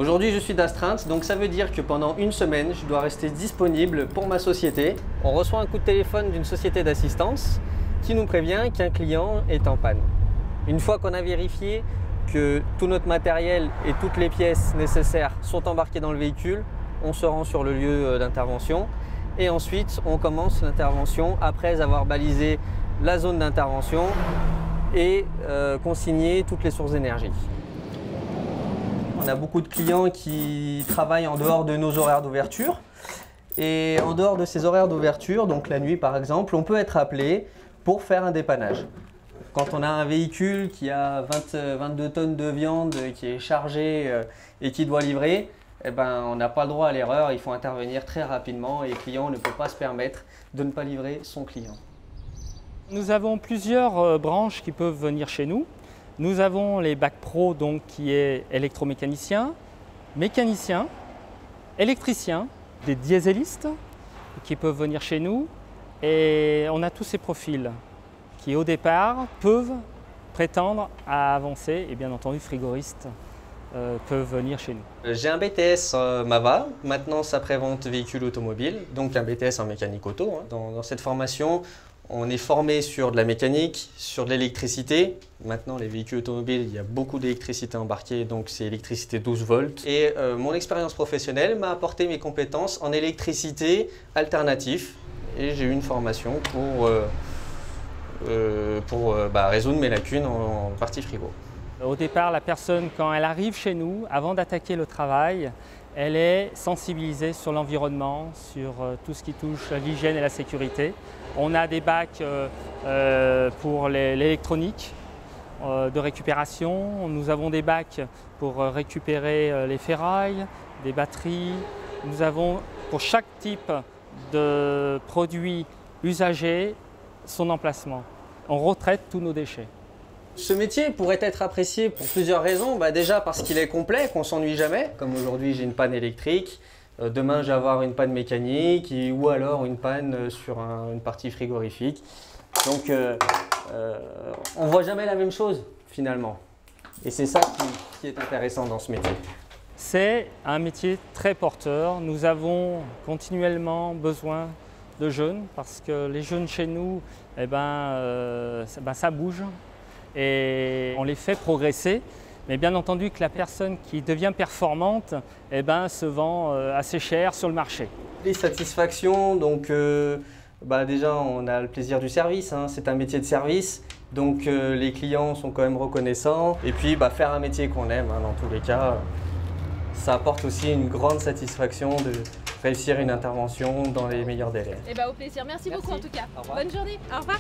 Aujourd'hui, je suis d'astreinte, donc ça veut dire que pendant une semaine, je dois rester disponible pour ma société. On reçoit un coup de téléphone d'une société d'assistance qui nous prévient qu'un client est en panne. Une fois qu'on a vérifié que tout notre matériel et toutes les pièces nécessaires sont embarquées dans le véhicule, on se rend sur le lieu d'intervention et ensuite on commence l'intervention après avoir balisé la zone d'intervention et consigné toutes les sources d'énergie. On a beaucoup de clients qui travaillent en dehors de nos horaires d'ouverture et en dehors de ces horaires d'ouverture, donc la nuit par exemple, on peut être appelé pour faire un dépannage. Quand on a un véhicule qui a 22 tonnes de viande qui est chargé et qui doit livrer, eh ben, on n'a pas le droit à l'erreur, il faut intervenir très rapidement et le client ne peut pas se permettre de ne pas livrer son client. Nous avons plusieurs branches qui peuvent venir chez nous. Nous avons les bacs pro, donc, qui est électromécanicien, mécanicien, électricien, des dieselistes qui peuvent venir chez nous. Et on a tous ces profils qui au départ peuvent prétendre à avancer et bien entendu frigoristes peuvent venir chez nous. J'ai un BTS MAVA, maintenance après-vente véhicule automobile, donc un BTS en mécanique auto. Dans cette formation, on est formé sur de la mécanique, sur de l'électricité. Maintenant, les véhicules automobiles, il y a beaucoup d'électricité embarquée, donc c'est électricité 12 volts. Et mon expérience professionnelle m'a apporté mes compétences en électricité alternative. Et j'ai eu une formation pour résoudre mes lacunes en partie frigo. Au départ, la personne, quand elle arrive chez nous, avant d'attaquer le travail, elle est sensibilisée sur l'environnement, sur tout ce qui touche l'hygiène et la sécurité. On a des bacs pour l'électronique de récupération. Nous avons des bacs pour récupérer les ferrailles, des batteries. Nous avons pour chaque type de produit usagé son emplacement. On retraite tous nos déchets. Ce métier pourrait être apprécié pour plusieurs raisons. Déjà parce qu'il est complet, qu'on ne s'ennuie jamais. Comme aujourd'hui j'ai une panne électrique, demain je vais avoir une panne mécanique ou alors une panne sur une partie frigorifique. Donc on ne voit jamais la même chose finalement. Et c'est ça qui est intéressant dans ce métier. C'est un métier très porteur. Nous avons continuellement besoin de jeunes parce que les jeunes chez nous, ça bouge. Et on les fait progresser, mais bien entendu que la personne qui devient performante se vend assez cher sur le marché. Les satisfactions, donc déjà on a le plaisir du service, c'est un métier de service, donc les clients sont quand même reconnaissants. Et puis faire un métier qu'on aime, dans tous les cas, ça apporte aussi une grande satisfaction de réussir une intervention dans les meilleurs délais. Au plaisir, merci beaucoup en tout cas. Bonne journée, au revoir.